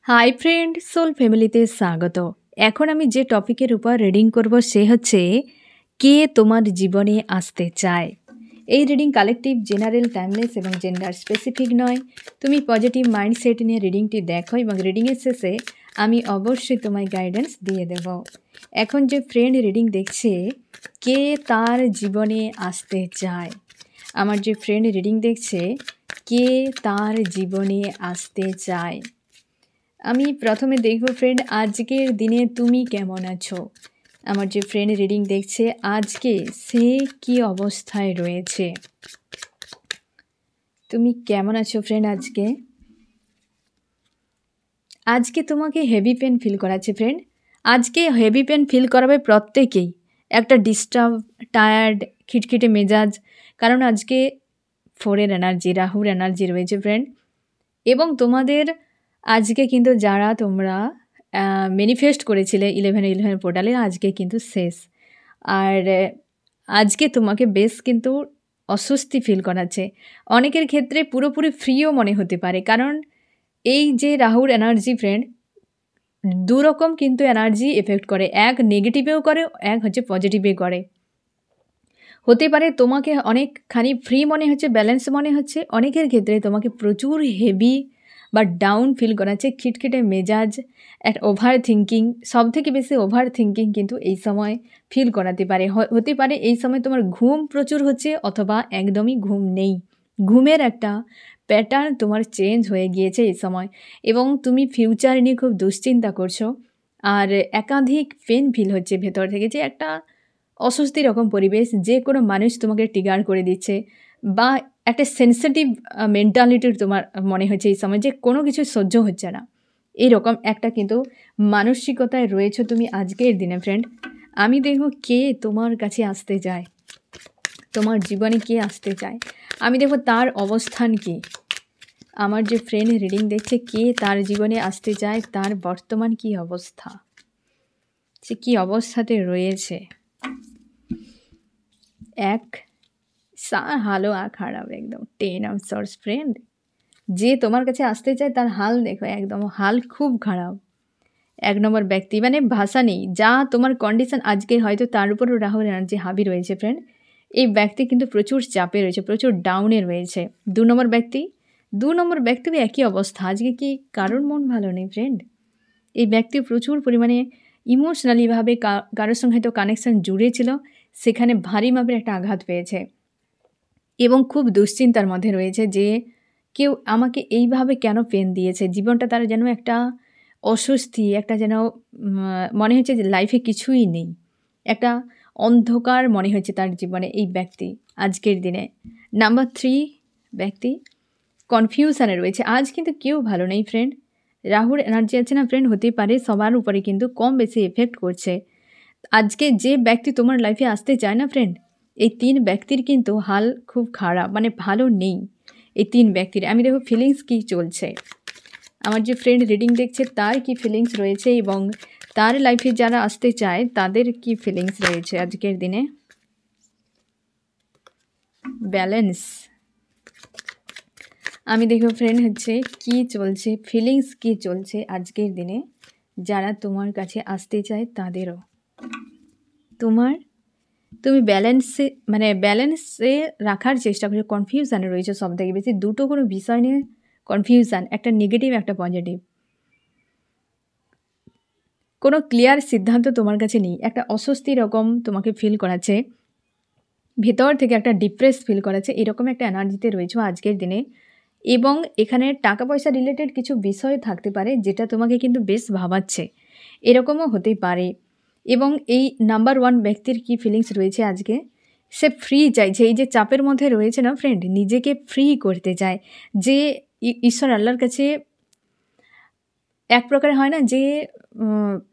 Hi friend, soul ফ্যামিলিতে স্বাগত। এখন আমি যে টপিকের উপর রিডিং করব সে হচ্ছে কে তোমার জীবনে আসতে চায়। এই রিডিং কালেকটিভ, জেনারেল, টাইমলেস এবং জেন্ডার স্পেসিফিক নয়। তুমি পজিটিভ মাইন্ডসেট নিয়ে রিডিংটি দেখো এবং রিডিংয়ের শেষে আমি অবশ্যই তোমায় গাইডেন্স দিয়ে দেব। এখন যে ফ্রেন্ড রিডিং দেখছে, কে তার জীবনে আসতে চায়, আমার যে ফ্রেন্ড রিডিং দেখছে কে তার জীবনে আসতে চায়, আমি প্রথমে দেখব ফ্রেন্ড আজকের দিনে তুমি কেমন আছো। আমার যে ফ্রেন্ড রিডিং দেখছে আজকে সে কি অবস্থায় রয়েছে, তুমি কেমন আছো ফ্রেন্ড। আজকে তোমাকে হেভি পেন ফিল করাচ্ছে ফ্রেন্ড। আজকে হেভি পেন ফিল করাবে প্রত্যেকেই, একটা ডিস্টার্ব, টায়ার্ড, খিটখিটে মেজাজ, কারণ আজকে ফোরের এনার্জি, রাহুর এনার্জি রয়েছে ফ্রেন্ড। এবং তোমাদের আজকে কিন্তু যারা তোমরা ম্যানিফেস্ট করেছিলে 1111 পোর্টালে, আজকে কিন্তু শেষ। আর আজকে তোমাকে বেশ কিন্তু অস্বস্তি ফিল করাচ্ছে। অনেকের ক্ষেত্রে পুরোপুরি ফ্রিও মনে হতে পারে, কারণ এই যে রাহুর এনার্জি ফ্রেন্ড, দুরকম কিন্তু এনার্জি এফেক্ট করে, এক নেগেটিভেও করে, এক হচ্ছে পজিটিভে করে। হতে পারে তোমাকে অনেকখানি ফ্রি মনে হচ্ছে, ব্যালেন্স মনে হচ্ছে, অনেকের ক্ষেত্রে তোমাকে প্রচুর হেভি বা ডাউন ফিল করাচ্ছে, খিটখিটে মেজাজ, একটা ওভার থিঙ্কিং, সবথেকে বেশি ওভার থিঙ্কিং কিন্তু এই সময় ফিল করাতে পারে। হতে পারে এই সময় তোমার ঘুম প্রচুর হচ্ছে, অথবা একদমই ঘুম নেই, ঘুমের একটা প্যাটার্ন তোমার চেঞ্জ হয়ে গিয়েছে এই সময়, এবং তুমি ফিউচার নিয়ে খুব দুশ্চিন্তা করছো। আর একাধিক পেন ফিল হচ্ছে ভেতর থেকে, যে একটা অস্বস্তি রকম পরিবেশ, যে কোনো মানুষ তোমাকে ট্রিগার করে দিচ্ছে, বা একটা সেন্সিটিভ মেন্টালিটির তোমার মনে হচ্ছে এই সময়, যে কোনো কিছু সহ্য হচ্ছে না, এইরকম একটা কিন্তু মানসিকতায় রয়েছে তুমি আজকের দিনে ফ্রেন্ড। আমি দেখব কে তোমার কাছে আসতে চায়, তোমার জীবনে কে আসতে চায়, আমি দেখব তার অবস্থান কী। আমার যে ফ্রেন্ড রিডিং দেখছে কে তার জীবনে আসতে চায়, তার বর্তমান কি অবস্থা, সে কী অবস্থাতে রয়েছে। এক ভালো আর খারাপ, একদম 10 অফ সর্টস ফ্রেন্ড। যে তোমার কাছে আসতে চায় তার হাল দেখো, একদম হাল খুব খারাপ। 1 নম্বর ব্যক্তি, মানে ভাষা নেই, যা তোমার কন্ডিশন আজকে, হয়তো তার উপরও রাহুর এনার্জি হাবি রয়েছে ফ্রেন্ড। এই ব্যক্তি কিন্তু প্রচুর চাপে রয়েছে, প্রচুর ডাউনে রয়েছে। 2 নম্বর ব্যক্তিও একই অবস্থা, আজকে কি কারোর মন ভালো নেই ফ্রেন্ড। এই ব্যক্তি প্রচুর পরিমাণে ইমোশনালিভাবে কারোর সঙ্গে হয়তো কানেকশান জুড়েছিল, সেখানে ভারী মাপের একটা আঘাত পেয়েছে এবং খুব দুশ্চিন্তার মধ্যে রয়েছে, যে কেউ আমাকে এইভাবে কেন পেন দিয়েছে। জীবনটা তার যেন একটা অস্বস্তি, একটা যেন মনে হচ্ছে যে লাইফে কিছুই নেই, একটা অন্ধকার মনে হচ্ছে তার জীবনে এই ব্যক্তি আজকের দিনে। নাম্বার 3 ব্যক্তি কনফিউশানে রয়েছে। আজ কিন্তু কেউ ভালো নেই ফ্রেন্ড। রাহুর এনার্জি আছে না ফ্রেন্ড, হতেই পারে সবার উপরে কিন্তু কম বেশি এফেক্ট করছে। আজকে যে ব্যক্তি তোমার লাইফে আসতে চায় না ফ্রেন্ড, এই 3 ব্যক্তির কিন্তু হাল খুব খারাপ, মানে ভালো নেই এই 3 ব্যক্তির। আমি দেখো ফিলিংস কী চলছে, আমার যে ফ্রেন্ড রিডিং দেখছে তার কি ফিলিংস রয়েছে, এবং তার লাইফে যারা আসতে চায় তাদের কি ফিলিংস রয়েছে আজকের দিনে। ব্যালেন্স, আমি দেখো ফ্রেন্ড হচ্ছে কি চলছে, ফিলিংস কি চলছে আজকের দিনে, যারা তোমার কাছে আসতে চায় তাদেরও। তুমি ব্যালেন্সে রাখার চেষ্টা করছো, কনফিউশানে রয়েছে সব থেকে বেশি। দুটো কোনো বিষয় নিয়ে কনফিউশান, একটা নেগেটিভ একটা পজিটিভ, কোনো ক্লিয়ার সিদ্ধান্ত তোমার কাছে নেই, একটা অস্বস্তি রকম তোমাকে ফিল করাচ্ছে, ভেতর থেকে একটা ডিপ্রেস ফিল করাচ্ছে, এরকম একটা এনার্জিতে রয়েছে আজকের দিনে। এবং এখানে টাকা পয়সা রিলেটেড কিছু বিষয় থাকতে পারে যেটা তোমাকে কিন্তু বেশ ভাবাচ্ছে, এরকমও হতে পারে। এবং এই নাম্বার 1 ব্যক্তির কি ফিলিংস রয়েছে আজকে, সে ফ্রি চাইছে, এই যে চাপের মধ্যে রয়েছে না ফ্রেন্ড, নিজেকে ফ্রি করতে চায়, যে ঈশ্বর আল্লাহর কাছে এক প্রকার হয় না, যে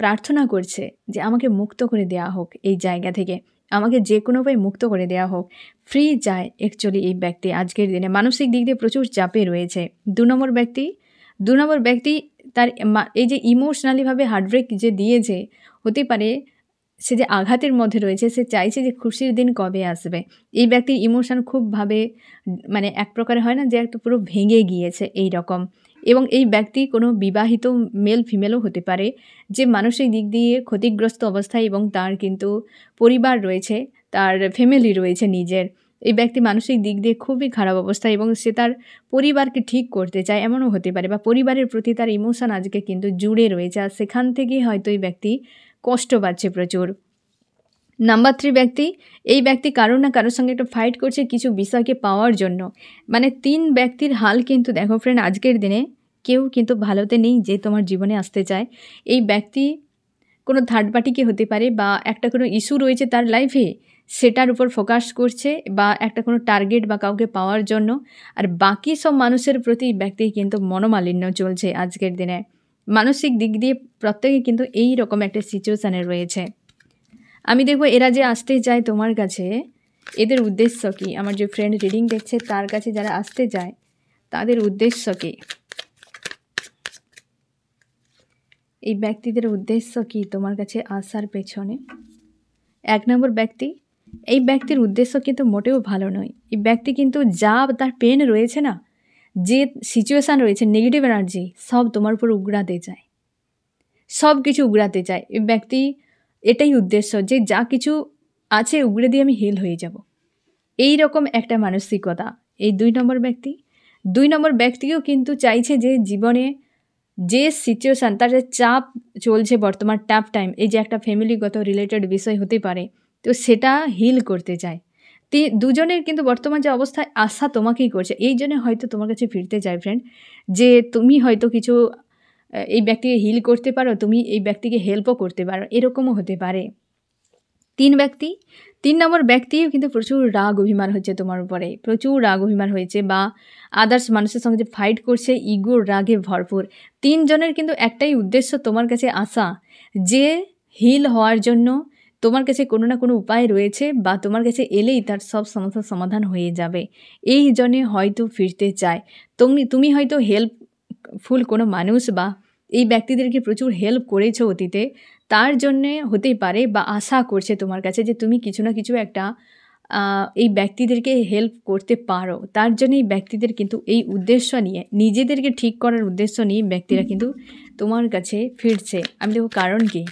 প্রার্থনা করছে যে আমাকে মুক্ত করে দেওয়া হোক এই জায়গা থেকে, আমাকে যে কোনো উপায়ে মুক্ত করে দেওয়া হোক, ফ্রি চায় অ্যাকচুয়ালি এই ব্যক্তি আজকের দিনে। মানসিক দিক দিয়ে প্রচুর চাপে রয়েছে। 2 নম্বর ব্যক্তি তার এই যে ইমোশনালিভাবে হার্টব্রেক যে দিয়েছে, হতে পারে সে যে আঘাতের মধ্যে রয়েছে, সে চাইছে যে খুশির দিন কবে আসবে। এই ব্যক্তির ইমোশন খুবভাবে, মানে এক প্রকার হয় না যে একটা পুরো ভেঙে গিয়েছে এই রকম, এবং এই ব্যক্তি কোনো বিবাহিত মেল ফিমেলও হতে পারে, যে মানসিক দিক দিয়ে ক্ষতিগ্রস্ত অবস্থায় এবং তার কিন্তু পরিবার রয়েছে, তার ফ্যামিলি রয়েছে নিজের। এই ব্যক্তি মানসিক দিক দিয়ে খুবই খারাপ অবস্থায় এবং সে তার পরিবারকে ঠিক করতে চায়, এমনও হতে পারে, বা পরিবারের প্রতি তার ইমোশন আজকে কিন্তু জুড়ে রয়েছে, আর সেখান থেকেই হয়তো এই ব্যক্তি কষ্ট পাচ্ছে প্রচুর। নাম্বার 3 ব্যক্তি, এই ব্যক্তি কারো না কারোর সঙ্গে একটা ফাইট করছে কিছু বিষয়কে পাওয়ার জন্য। মানে 3 ব্যক্তির হাল কিন্তু দেখো ফ্রেন্ড, আজকের দিনে কেউ কিন্তু ভালোতে নেই যে তোমার জীবনে আসতে চায়। এই ব্যক্তি কোনো থার্ড পার্টিকে হতে পারে, বা একটা কোনো ইস্যু রয়েছে তার লাইফে, সেটার উপর ফোকাস করছে, বা একটা কোনো টার্গেট বা কাউকে পাওয়ার জন্য। আর বাকি সব মানুষের প্রতি ব্যক্তি কিন্তু মনোমালিন্য চলছে আজকের দিনে। মানসিক দিক দিয়ে প্রত্যেকে কিন্তু এই রকম একটা সিচুয়েশানে রয়েছে। আমি দেখবো এরা যে আসতে চায় তোমার কাছে, এদের উদ্দেশ্য কী? আমার যে ফ্রেন্ড রিডিং দেখছে তার কাছে যারা আসতে চায় তাদের উদ্দেশ্য কী? এই ব্যক্তিদের উদ্দেশ্য কী তোমার কাছে আসার পেছনে? 1 নম্বর ব্যক্তি, এই ব্যক্তির উদ্দেশ্য কিন্তু মোটেও ভালো নয়। এই ব্যক্তি কিন্তু যা তার পেন রয়েছে না, যে সিচুয়েশান রয়েছে, নেগেটিভ এনার্জি সব তোমার উপর উগড়াতে চায়, সব কিছু উগড়াতে চায়। এই ব্যক্তি এটাই উদ্দেশ্য যে যা কিছু আছে উগড়ে দিয়ে আমি হিল হয়ে যাব, এই রকম একটা মানসিকতা। এই 2 নম্বর ব্যক্তি, 2 নম্বর ব্যক্তিও কিন্তু চাইছে যে জীবনে যে সিচুয়েশান, তার যে চাপ চলছে বর্তমান, টাফ টাইম, এই যে একটা ফ্যামিলিগত রিলেটেড বিষয় হতে পারে, তো সেটা হিল করতে চায়। দুজনের কিন্তু বর্তমান যে অবস্থায় আশা তোমাকেই করছে, এই জন্য হয়তো তোমার কাছে ফিরতে চায় ফ্রেন্ড, যে তুমি হয়তো কিছু এই ব্যক্তিকে হিল করতে পারো, তুমি এই ব্যক্তিকে হেল্পও করতে পারো, এরকমও হতে পারে। 3 ব্যক্তি, 3 নম্বর ব্যক্তিও কিন্তু প্রচুর রাগ অভিমান হচ্ছে তোমার উপরে, প্রচুর রাগ অভিমান হয়েছে, বা আদার্স মানুষের সঙ্গে যে ফাইট করছে ইগোর রাগে ভরপুর। 3 জনের কিন্তু একটাই উদ্দেশ্য তোমার কাছে আসা, যে হিল হওয়ার জন্য তোমার কাছে কোনো না কোনো উপায় রয়েছে, বা তোমার কাছে এলেই তার সব সমস্যার সমাধান হয়ে যাবে। এই জন্যে হয়তো ফিরতে চায়। তুমি হয়তো হেল্পফুল কোনো মানুষ, বা এই ব্যক্তিদেরকে প্রচুর হেল্প করেছো অতীতে, তার জন্যে হতেই পারে, বা আশা করছে তোমার কাছে যে তুমি কিছু না কিছু একটা এই ব্যক্তিদেরকে হেল্প করতে পারো। তার জন্য এই ব্যক্তিদের কিন্তু এই উদ্দেশ্য নিয়ে, নিজেদেরকে ঠিক করার উদ্দেশ্য নিয়ে ব্যক্তিরা কিন্তু তোমার কাছে ফিরছে। আমি দেখব কারণ কি?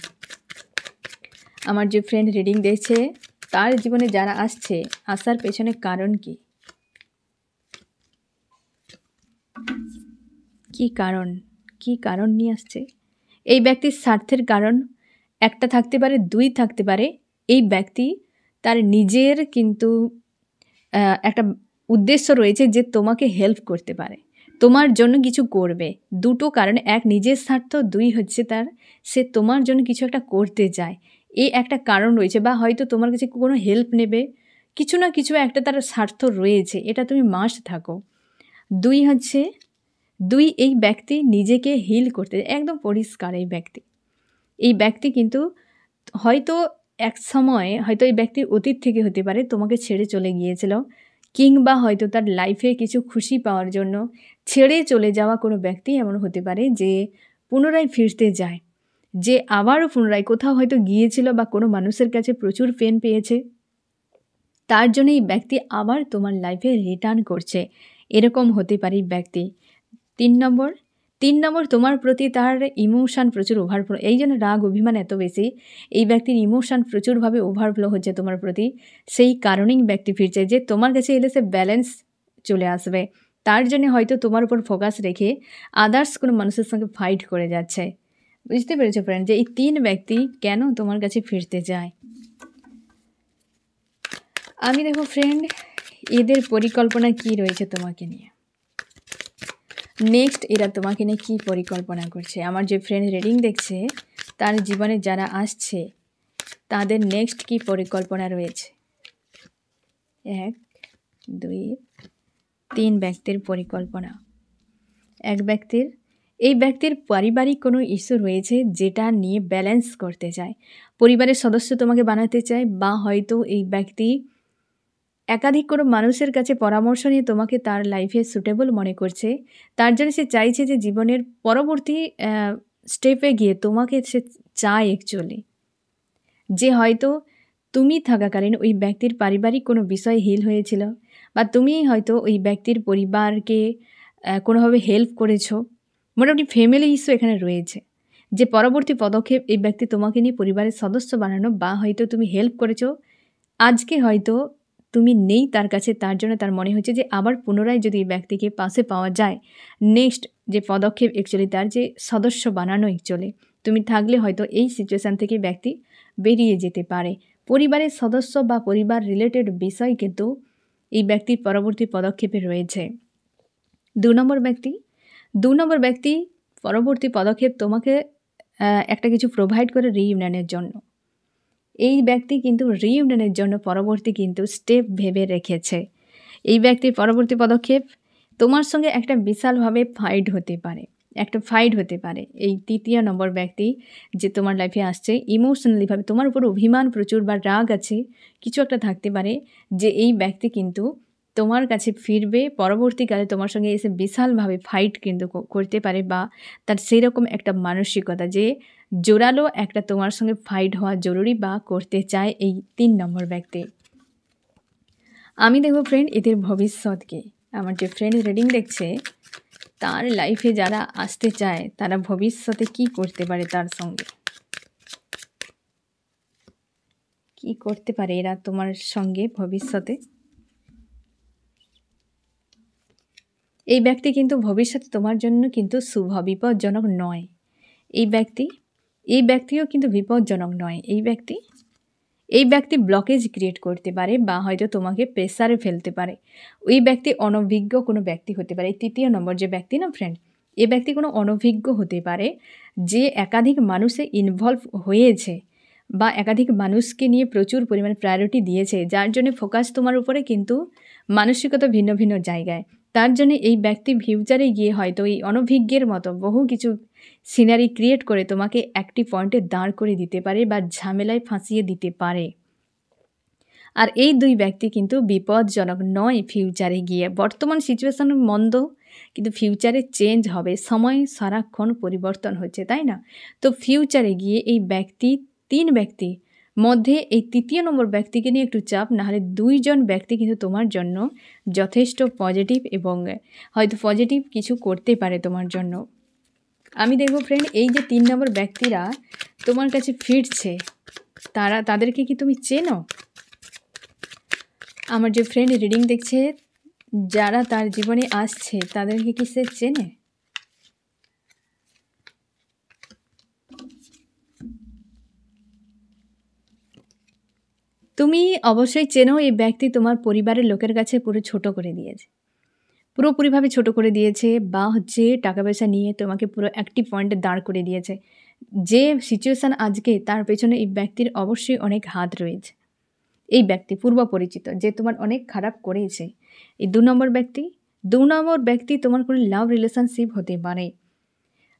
আমার যে ফ্রেন্ড রিডিং দেখছে তার জীবনে যারা আসছে, আসার পেছনে কারণ কি? কি কারণ? কি কারণ নিয়ে আসছে? এই ব্যক্তির স্বার্থের কারণ একটা থাকতে পারে, 2 থাকতে পারে। এই ব্যক্তি তার নিজের কিন্তু একটা উদ্দেশ্য রয়েছে যে তোমাকে হেল্প করতে পারে, তোমার জন্য কিছু করবে। 2টো কারণ, 1 নিজের স্বার্থ, 2 হচ্ছে সে তোমার জন্য কিছু একটা করতে চায়। এই একটা কারণ রয়েছে, বা হয়তো তোমার কাছে কোনো হেল্প নেবে, কিছু না কিছু একটা তার স্বার্থ রয়েছে, এটা তুমি মাস্ট থাকো। 2 হচ্ছে, 2 এই ব্যক্তি নিজেকে হিল করতে একদম পরিষ্কার। এই ব্যক্তি কিন্তু হয়তো এক সময়, হয়তো এই ব্যক্তির অতীত থেকে হতে পারে, তোমাকে ছেড়ে চলে গিয়েছিল, কিংবা হয়তো তার লাইফে কিছু খুশি পাওয়ার জন্য ছেড়ে চলে যাওয়া কোনো ব্যক্তি এমন হতে পারে যে পুনরায় ফিরতে যায়, যে আবারও পুনরায় কোথাও হয়তো গিয়েছিল, বা কোনো মানুষের কাছে প্রচুর পেন পেয়েছে, তার জন্য এই ব্যক্তি আবার তোমার লাইফে রিটার্ন করছে, এরকম হতে পারে ব্যক্তি। 3 নম্বর তোমার প্রতি তার ইমোশান প্রচুর ওভারফ্লো, এই জন্য রাগ অভিমান এত বেশি। এই ব্যক্তির ইমোশান প্রচুরভাবে ওভারফ্লো হচ্ছে তোমার প্রতি, সেই কারণেই ব্যক্তি ফিরছে, যে তোমার কাছে এলে সে ব্যালেন্স চলে আসবে। তার জন্য হয়তো তোমার উপর ফোকাস রেখে আদার্স কোনো মানুষের সঙ্গে ফাইট করে যাচ্ছে। বুঝতে পেরেছো ফ্রেন্ড, যে এই 3 ব্যক্তি কেন তোমার কাছে ফিরতে চায়? আমি দেখো ফ্রেন্ড, এদের পরিকল্পনা কি রয়েছে তোমাকে নিয়ে, নেক্সট এরা তোমাকে নিয়ে কী পরিকল্পনা করছে। আমার যে ফ্রেন্ড রিডিং দেখছে তার জীবনে যারা আসছে তাদের নেক্সট কী পরিকল্পনা রয়েছে। 1, 2, 3 ব্যক্তির পরিকল্পনা। এই ব্যক্তির পারিবারিক কোনো ইস্যু রয়েছে যেটা নিয়ে ব্যালেন্স করতে চায়, পরিবারের সদস্য তোমাকে বানাতে চায়, বা হয়তো এই ব্যক্তি একাধিক কোনো মানুষের কাছে পরামর্শ নিয়ে তোমাকে তার লাইফে সুটেবল মনে করছে। তার জন্য সে চাইছে যে জীবনের পরবর্তী স্টেপে গিয়ে তোমাকে সে চায় অ্যাকচুয়ালি, যে হয়তো তুমি থাকাকালীন ওই ব্যক্তির পারিবারিক কোনো বিষয় হিল হয়েছিল, বা তুমি হয়তো ওই ব্যক্তির পরিবারকে কোনোভাবে হেল্প করেছো, মোটামুটি ফ্যামিলি ইস্যু এখানে রয়েছে। যে পরবর্তী পদক্ষেপ এই ব্যক্তি তোমাকে নিয়ে পরিবারের সদস্য বানানো বা হয়তো তুমি হেল্প করেছো, আজকে হয়তো তুমি নেই তার কাছে, তার জন্য তার মনে হচ্ছে যে আবার পুনরায় যদি এই ব্যক্তিকে পাশে পাওয়া যায়, নেক্সট যে পদক্ষেপ অ্যাকচুয়ালি তার যে সদস্য বানানো অ্যাকচুয়ালি তুমি থাকলে হয়তো এই সিচুয়েশান থেকে ব্যক্তি বেরিয়ে যেতে পারে। পরিবারের সদস্য বা পরিবার রিলেটেড বিষয় কিন্তু এই ব্যক্তির পরবর্তী পদক্ষেপে রয়েছে। ২ নম্বর ব্যক্তি পরবর্তী পদক্ষেপ তোমাকে একটা কিছু প্রোভাইড করে রিইউনিয়নের জন্য। এই ব্যক্তি কিন্তু রিইউনিয়নের জন্য পরবর্তী কিন্তু স্টেপ ভেবে রেখেছে। এই ব্যক্তির পরবর্তী পদক্ষেপ তোমার সঙ্গে একটা বিশালভাবে ফাইট হতে পারে। এই ৩য় নম্বর ব্যক্তি যে তোমার লাইফে আসছে ইমোশনালিভাবে তোমার উপর অভিমান প্রচুর বা রাগ আছে, কিছু একটা থাকতে পারে যে এই ব্যক্তি কিন্তু তোমার কাছে ফিরবে, পরবর্তীকালে তোমার সঙ্গে এসে বিশালভাবে ফাইট কিন্তু করতে পারে বা তার সেইরকম একটা মানসিকতা যে জোরালো একটা তোমার সঙ্গে ফাইট হওয়া জরুরি বা করতে চায় এই ৩ নম্বর ব্যক্তি। আমি দেখব ফ্রেন্ড এদের ভবিষ্যৎকে। আমার যে ফ্রেন্ড রিডিং দেখছে তার লাইফে যারা আসতে চায় তারা ভবিষ্যতে কি করতে পারে, তার সঙ্গে কি করতে পারে এরা তোমার সঙ্গে ভবিষ্যতে। এই ব্যক্তি কিন্তু ভবিষ্যতে তোমার জন্য কিন্তু শুভ, বিপজ্জনক নয়। এই ব্যক্তিও কিন্তু বিপজ্জনক নয়। এই ব্যক্তি ব্লকেজ ক্রিয়েট করতে পারে বা হয়তো তোমাকে প্রেসারে ফেলতে পারে। ওই ব্যক্তি অনভিজ্ঞ কোনো ব্যক্তি হতে পারে। এই ৩য় নম্বর যে ব্যক্তি না ফ্রেন্ড, এই ব্যক্তি কোনো অনভিজ্ঞ হতে পারে যে একাধিক মানুষে ইনভলভ হয়েছে বা একাধিক মানুষকে নিয়ে প্রচুর পরিমাণে প্রায়োরিটি দিয়েছে, যার জন্য ফোকাস তোমার উপরে কিন্তু মানসিকতা ভিন্ন ভিন্ন জায়গায়। তার জন্য এই ব্যক্তি ফিউচারে গিয়ে হয়তো এই অনভিজ্ঞের মতো বহু কিছু সিনারি ক্রিয়েট করে তোমাকে একটি পয়েন্টে দাঁড় করে দিতে পারে বা ঝামেলায় ফাঁসিয়ে দিতে পারে। আর এই ২ ব্যক্তি কিন্তু বিপজ্জনক নয় ফিউচারে গিয়ে। বর্তমান সিচুয়েশান মন্দ, কিন্তু ফিউচারে চেঞ্জ হবে। সময় সারাক্ষণ পরিবর্তন হচ্ছে, তাই না? তো ফিউচারে গিয়ে এই ব্যক্তি ৩ ব্যক্তি মধ্যে এই ৩য় নম্বর ব্যক্তিকে নিয়ে একটু চাপ, নাহলে ২ জন ব্যক্তি কিন্তু তোমার জন্য যথেষ্ট পজিটিভ এবং হয়তো পজিটিভ কিছু করতে পারে তোমার জন্য। আমি দেখব ফ্রেন্ড এই যে ৩ নম্বর ব্যক্তিরা তোমার কাছে ফিরছে, তাদেরকে কি তুমি চেনো? আমার যে ফ্রেন্ড রিডিং দেখছে যারা তার জীবনে আসছে তাদেরকে কি সে চেনে? তুমি অবশ্যই চেনো। এই ব্যক্তি তোমার পরিবারের লোকের কাছে পুরো ছোট করে দিয়েছে, পুরোপুরিভাবে ছোট করে দিয়েছে বা হচ্ছে টাকা পয়সা নিয়ে তোমাকে পুরো একটি পয়েন্টে দাঁড় করে দিয়েছে। যে সিচুয়েশান আজকে তার পেছনে এই ব্যক্তির অবশ্যই অনেক হাত রয়েছে। এই ব্যক্তি পূর্ব পরিচিত যে তোমার অনেক খারাপ করেছে। এই ২ নম্বর ব্যক্তি তোমার কোনো লাভ রিলেশনশিপ হতে পারে,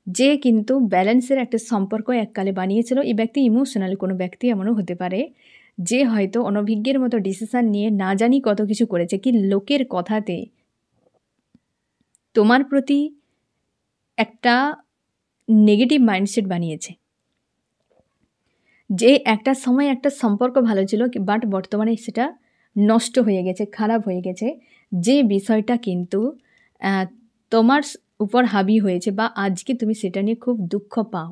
যে কিন্তু ব্যালেন্সের একটা সম্পর্ক এককালে বানিয়েছিল। এই ব্যক্তি ইমোশনাল কোনো ব্যক্তি এমনও হতে পারে যে হয়তো অনভিজ্ঞের মতো ডিসিশান নিয়ে না জানি কত কিছু করেছে, কি লোকের কথাতে তোমার প্রতি একটা নেগেটিভ মাইন্ডসেট বানিয়েছে। যে একটা সময় একটা সম্পর্ক ভালো ছিল বাট বর্তমানে সেটা নষ্ট হয়ে গেছে, খারাপ হয়ে গেছে। যে বিষয়টা কিন্তু তোমার উপর হাবি হয়েছে বা আজকে তুমি সেটা নিয়ে খুব দুঃখ পাও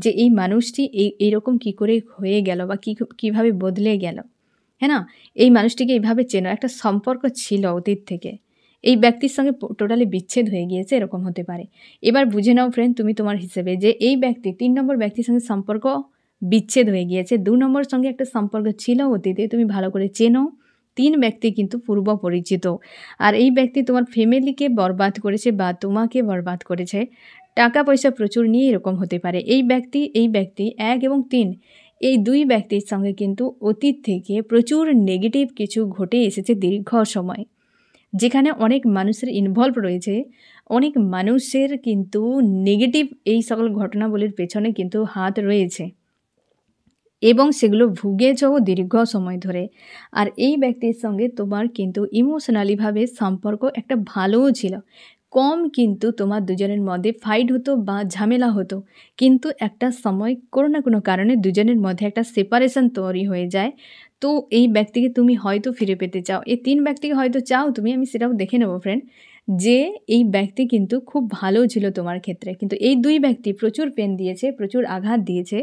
যে এই মানুষটি এইরকম কী করে হয়ে গেল বা কীভাবে বদলে গেল, হ্যাঁ না? এই মানুষটিকে এইভাবে চেনো, একটা সম্পর্ক ছিল অতীত থেকে, এই ব্যক্তির সঙ্গে টোটালি বিচ্ছেদ হয়ে গিয়েছে, এরকম হতে পারে। এবার বুঝে নাও ফ্রেন্ড তুমি তোমার হিসেবে যে এই ব্যক্তি ৩ নম্বর ব্যক্তির সঙ্গে সম্পর্ক বিচ্ছেদ হয়ে গিয়েছে, ২ নম্বর সঙ্গে একটা সম্পর্ক ছিল অতীতে, তুমি ভালো করে চেনো। ৩ ব্যক্তি কিন্তু পূর্ব পরিচিত। আর এই ব্যক্তি তোমার ফ্যামিলিকে বরবাদ করেছে বা তোমাকে বরবাদ করেছে, টাকা পয়সা প্রচুর নিয়ে এরকম হতে পারে। এই ব্যক্তি ১ এবং ৩ এই ২ ব্যক্তির সঙ্গে কিন্তু অতীত থেকে প্রচুর নেগেটিভ কিছু ঘটে এসেছে দীর্ঘ সময়, যেখানে অনেক মানুষের ইনভলভ রয়েছে। অনেক মানুষের কিন্তু নেগেটিভ এই সকল ঘটনাবলীর পেছনে কিন্তু হাত রয়েছে এবং সেগুলো ভুগেছও দীর্ঘ সময় ধরে। আর এই ব্যক্তির সঙ্গে তোমার কিন্তু ইমোশনালিভাবে সম্পর্ক একটা ভালোও ছিল, কম কিন্তু তোমার দুজনের মধ্যে ফাইট হতো বা ঝামেলা হতো, কিন্তু একটা সময় কোনো না কোনো কারণে দুজনের মধ্যে একটা সেপারেশন তৈরি হয়ে যায়। তো এই ব্যক্তিকে তুমি হয়তো ফিরে পেতে চাও, এই ৩ ব্যক্তিকে হয়তো চাও তুমি, আমি সেটাও দেখে নেবো ফ্রেন্ড। যে এই ব্যক্তি কিন্তু খুব ভালো ছিল তোমার ক্ষেত্রে, কিন্তু এই 2 ব্যক্তি প্রচুর পেন দিয়েছে, প্রচুর আঘাত দিয়েছে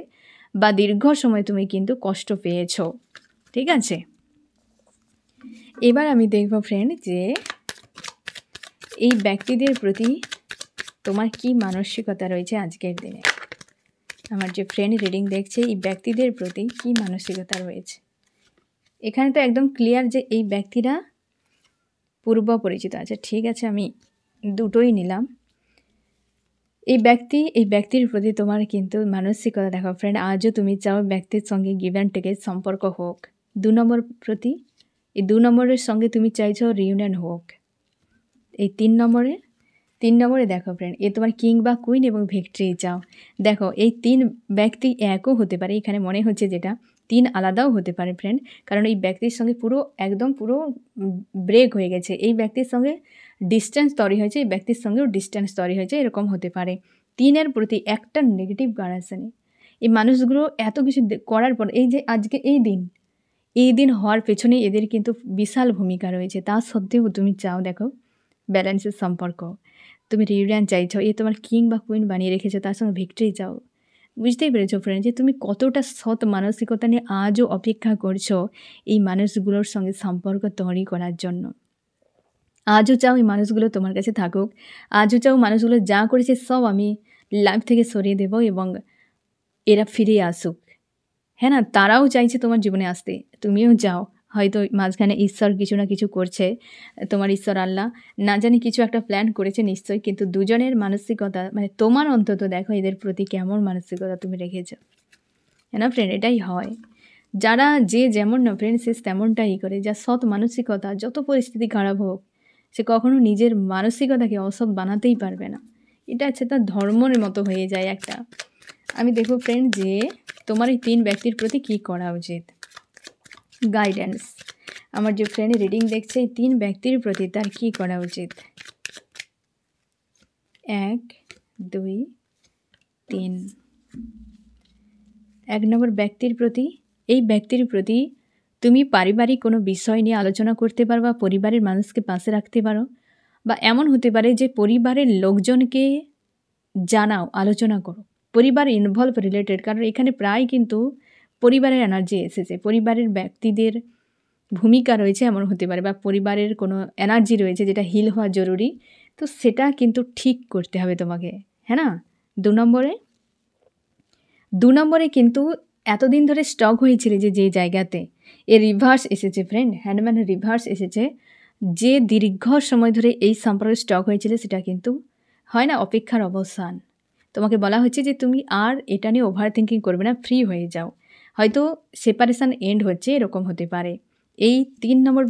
বা দীর্ঘ সময় তুমি কিন্তু কষ্ট পেয়েছো। ঠিক আছে? এবার আমি দেখব ফ্রেন্ড যে এই ব্যক্তিদের প্রতি তোমার কি মানসিকতা রয়েছে আজকের দিনে। আমার যে ফ্রেন্ড রিডিং দেখছে এই ব্যক্তিদের প্রতি কি মানসিকতা রয়েছে। এখানে তো একদম ক্লিয়ার যে এই ব্যক্তিরা পূর্ব পরিচিত আছে। ঠিক আছে, আমি দুটোই নিলাম। এই ব্যক্তির প্রতি তোমার কিন্তু মানসিকতা দেখো ফ্রেন্ড, আজও তুমি চাও ব্যক্তির সঙ্গে গিভ অ্যান্ড টেকের সম্পর্ক হোক। 2 নম্বর প্রতি এই 2 নম্বরের সঙ্গে তুমি চাইছো রিউনিয়ন হোক। এই 3 নম্বরে দেখো ফ্রেন্ড, এ তোমার কিং বা কুইন এবং ভিক্টরি চাও। দেখো এই 3 ব্যক্তি একও হতে পারে, এখানে মনে হচ্ছে যেটা 3 আলাদাও হতে পারে ফ্রেন্ড, কারণ এই ব্যক্তির সঙ্গে পুরো ব্রেক হয়ে গেছে। এই ব্যক্তির সঙ্গে ডিস্টেন্স তৈরি হয়েছে, এই ব্যক্তির সঙ্গেও ডিস্টেন্স তৈরি হয়েছে, এরকম হতে পারে। 3-এর প্রতি একটা নেগেটিভ কানেকশানে এই মানুষগুলো এত কিছু করার পর এই যে আজকে এই দিন হওয়ার পেছনে এদের কিন্তু বিশাল ভূমিকা রয়েছে। তা সত্ত্বেও তুমি চাও দেখো ব্যালেন্সের সম্পর্ক, তুমি রিউনিয়ন চাইছো, এ তোমার কিং বা কুইন বানিয়ে রেখেছো, তার সঙ্গে ভিক্টরি চাও। বুঝতেই পেরেছো ফ্রেন্ড যে তুমি কতটা সৎ মানসিকতা নিয়ে আজও অপেক্ষা করছো এই মানুষগুলোর সঙ্গে সম্পর্ক তৈরি করার জন্য। আজও চাও এই মানুষগুলো তোমার কাছে থাকুক, আজও চাও মানুষগুলো যা করেছে সব আমি লাইফ থেকে সরিয়ে দেব এবং এরা ফিরে আসুক। হ্যাঁ না, তারাও চাইছে তোমার জীবনে আসতে, তুমিও চাও। হয়তো মাঝখানে ঈশ্বর কিছু না কিছু করছে, তোমার ঈশ্বর আল্লাহ না জানি কিছু একটা প্ল্যান করেছে নিশ্চয়ই, কিন্তু দুজনের মানসিকতা মানে তোমার অন্তত দেখো এদের প্রতি কেমন মানসিকতা তুমি রেখেছো। হ্যাঁ না ফ্রেন্ড, এটাই হয়। যারা যে যেমন না ফ্রেন্ড সে তেমনটাই করে, যা সৎ মানসিকতা যত পরিস্থিতি খারাপ হোক সে কখনো নিজের মানসিকতাকে অসৎ বানাতেই পারবে না। এটা হচ্ছে তার ধর্মের মতো হয়ে যায় একটা। আমি দেখব ফ্রেন্ড যে তোমার এই 3 ব্যক্তির প্রতি কী করা উচিত। গাইডেন্স, আমার যে ফ্রেন্ড রিডিং দেখছে এই 3 ব্যক্তির প্রতি তার কী করা উচিত। 1 2 3। 1 নম্বর ব্যক্তির প্রতি, এই ব্যক্তির প্রতি তুমি পারিবারিক কোনো বিষয় নিয়ে আলোচনা করতে পারো বা পরিবারের মানুষকে পাশে রাখতে পারো, বা এমন হতে পারে যে পরিবারের লোকজনকে জানাও, আলোচনা করো, পরিবার ইনভলভ রিলেটেড, কারণ এখানে প্রায় কিন্তু পরিবারের এনার্জি এসেছে, পরিবারের ব্যক্তিদের ভূমিকা রয়েছে এমন হতে পারে, বা পরিবারের কোনো এনার্জি রয়েছে যেটা হিল হওয়া জরুরি, তো সেটা কিন্তু ঠিক করতে হবে তোমাকে। হ্যাঁ না? 2 নম্বরে কিন্তু এতদিন ধরে স্টক হয়েছিল যে জায়গাতে এ রিভার্স এসেছে ফ্রেন্ড, হ্যান্ডম্যান রিভার্স এসেছে। যে দীর্ঘ সময় ধরে এই সম্পর্কে স্টক হয়েছিল সেটা কিন্তু হয় না অপেক্ষার অবসান। তোমাকে বলা হচ্ছে যে তুমি আর এটা নিয়ে ওভার থিঙ্কিং করবে না, ফ্রি হয়ে যাও। হয়তো সেপারেশান এন্ড হচ্ছে, এরকম হতে পারে। এই 3 নম্বর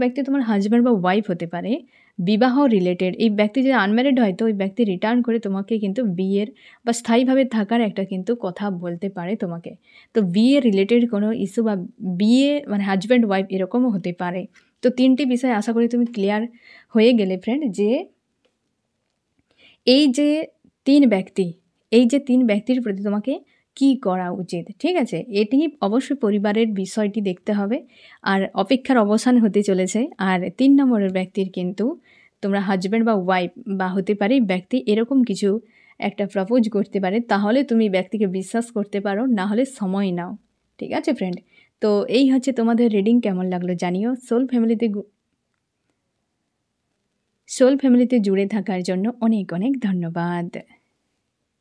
ব্যক্তি তোমার হাজব্যান্ড বা ওয়াইফ হতে পারে, বিবাহ রিলেটেড। এই ব্যক্তি যদি আনম্যারিড হয় তো ওই ব্যক্তি রিটার্ন করে তোমাকে কিন্তু বিয়ের বা স্থায়ীভাবে থাকার একটা কিন্তু কথা বলতে পারে তোমাকে। তো বিয়ে রিলেটেড কোনো ইস্যু বা বিয়ে মানে হাজব্যান্ড ওয়াইফ এরকমও হতে পারে। তো 3টি বিষয় আশা করি তুমি ক্লিয়ার হয়ে গেলে ফ্রেন্ড যে এই যে 3 ব্যক্তির প্রতি তোমাকে কি করা উচিত। ঠিক আছে? এটি অবশ্যই পরিবারের বিষয়টি দেখতে হবে, আর অপেক্ষার অবসান হতে চলেছে। আর 3 নম্বরের ব্যক্তির কিন্তু তোমরা হাজব্যান্ড বা ওয়াইফ বা হতে পারে ব্যক্তি এরকম কিছু একটা প্রপোজ করতে পারে, তাহলে তুমি ব্যক্তিকে বিশ্বাস করতে পারো, না হলে সময় নাও। ঠিক আছে ফ্রেন্ড? তো এই হচ্ছে তোমাদের রিডিং, কেমন লাগলো জানিও। সোল ফ্যামিলিতে জুড়ে থাকার জন্য অনেক অনেক ধন্যবাদ।